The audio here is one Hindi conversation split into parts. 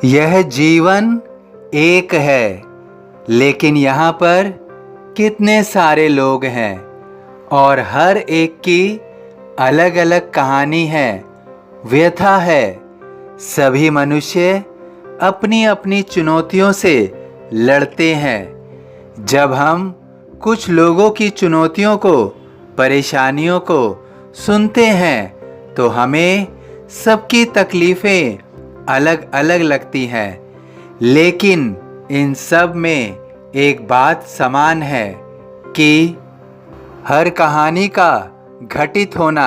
यह जीवन एक है, लेकिन यहाँ पर कितने सारे लोग हैं और हर एक की अलग अलग कहानी है, व्यथा है। सभी मनुष्य अपनी अपनी चुनौतियों से लड़ते हैं। जब हम कुछ लोगों की चुनौतियों को, परेशानियों को सुनते हैं तो हमें सबकी तकलीफ़ें अलग अलग लगती हैं, लेकिन इन सब में एक बात समान है कि हर कहानी का घटित होना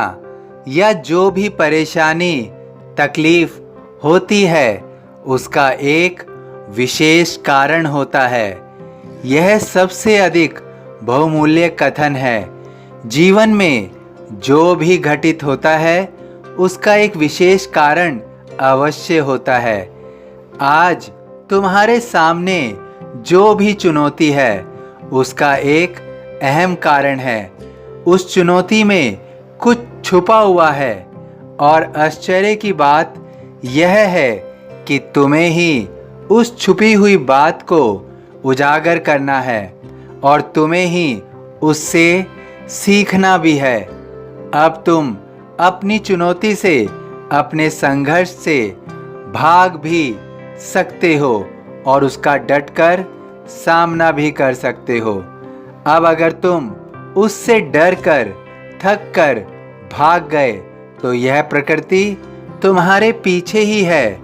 या जो भी परेशानी, तकलीफ होती है, उसका एक विशेष कारण होता है। यह सबसे अधिक बहुमूल्य कथन है। जीवन में जो भी घटित होता है, उसका एक विशेष कारण अवश्य होता है। आज तुम्हारे सामने जो भी चुनौती है, उसका एक अहम कारण है। उस चुनौती में कुछ छुपा हुआ है और आश्चर्य की बात यह है कि तुम्हें ही उस छुपी हुई बात को उजागर करना है और तुम्हें ही उससे सीखना भी है। अब तुम अपनी चुनौती से, अपने संघर्ष से भाग भी सकते हो और उसका डटकर सामना भी कर सकते हो। अब अगर तुम उससे डर कर, थक कर भाग गए तो यह प्रकृति तुम्हारे पीछे ही है,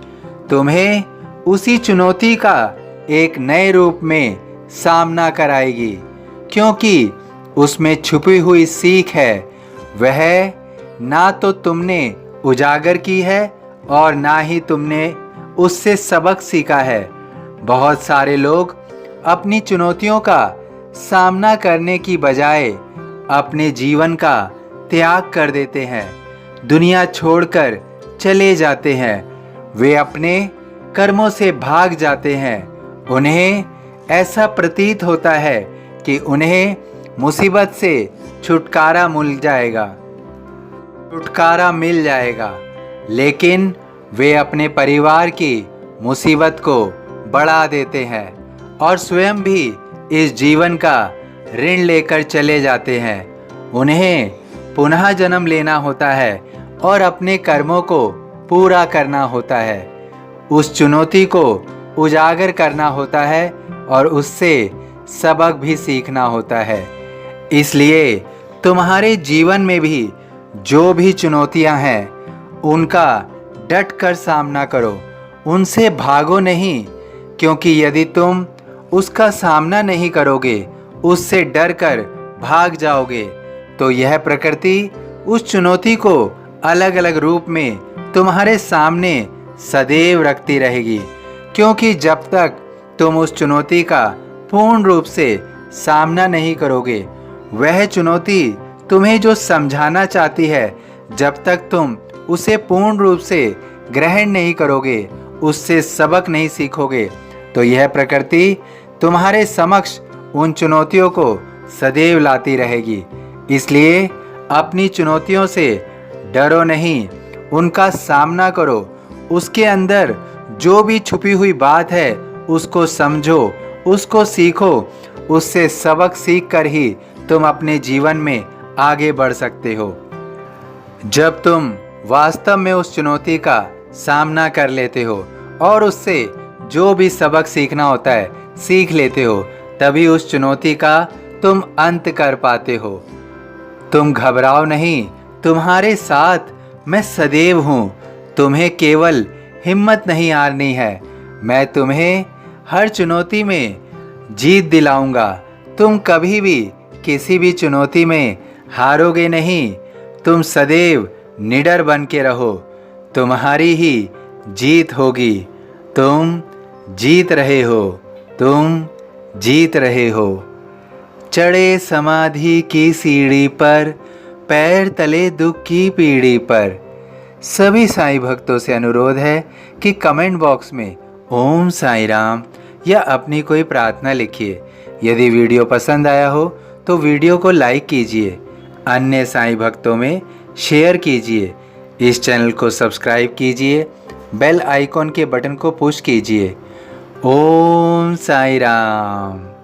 तुम्हें उसी चुनौती का एक नए रूप में सामना कराएगी, क्योंकि उसमें छुपी हुई सीख है। वह ना तो तुमने उजागर की है और ना ही तुमने उससे सबक सीखा है। बहुत सारे लोग अपनी चुनौतियों का सामना करने की बजाय अपने जीवन का त्याग कर देते हैं, दुनिया छोड़कर चले जाते हैं। वे अपने कर्मों से भाग जाते हैं। उन्हें ऐसा प्रतीत होता है कि उन्हें मुसीबत से छुटकारा मिल जाएगा, लेकिन वे अपने परिवार की मुसीबत को बढ़ा देते हैं और स्वयं भी इस जीवन का ऋण लेकर चले जाते हैं। उन्हें पुनः जन्म लेना होता है और अपने कर्मों को पूरा करना होता है। उस चुनौती को उजागर करना होता है और उससे सबक भी सीखना होता है। इसलिए तुम्हारे जीवन में भी जो भी चुनौतियां हैं, उनका डट कर सामना करो, उनसे भागो नहीं, क्योंकि यदि तुम उसका सामना नहीं करोगे, उससे डर कर भाग जाओगे, तो यह प्रकृति उस चुनौती को अलग अलग रूप में तुम्हारे सामने सदैव रखती रहेगी। क्योंकि जब तक तुम उस चुनौती का पूर्ण रूप से सामना नहीं करोगे, वह चुनौती तुम्हें जो समझाना चाहती है, जब तक तुम उसे पूर्ण रूप से ग्रहण नहीं करोगे, उससे सबक नहीं सीखोगे, तो यह प्रकृति तुम्हारे समक्ष उन चुनौतियों को सदैव लाती रहेगी। इसलिए अपनी चुनौतियों से डरो नहीं, उनका सामना करो। उसके अंदर जो भी छुपी हुई बात है, उसको समझो, उसको सीखो। उससे सबक सीख कर ही तुम अपने जीवन में आगे बढ़ सकते हो। जब तुम वास्तव में उस चुनौती का सामना कर लेते हो और उससे जो भी सबक सीखना होता है सीख लेते हो, तभी उस चुनौती का तुम अंत कर पाते हो। तुम घबराओ नहीं, तुम्हारे साथ मैं सदैव हूँ। तुम्हें केवल हिम्मत नहीं हारनी है। मैं तुम्हें हर चुनौती में जीत दिलाऊंगा। तुम कभी भी किसी भी चुनौती में हारोगे नहीं। तुम सदैव निडर बन के रहो, तुम्हारी ही जीत होगी। तुम जीत रहे हो, तुम जीत रहे हो। चढ़े समाधि की सीढ़ी पर, पैर तले दुख की पीढ़ी पर। सभी साईं भक्तों से अनुरोध है कि कमेंट बॉक्स में ओम साईं राम या अपनी कोई प्रार्थना लिखिए। यदि वीडियो पसंद आया हो तो वीडियो को लाइक कीजिए, अन्य साईं भक्तों में शेयर कीजिए, इस चैनल को सब्सक्राइब कीजिए बेल आइकॉन के बटन को पुश कीजिए। ओम साई राम।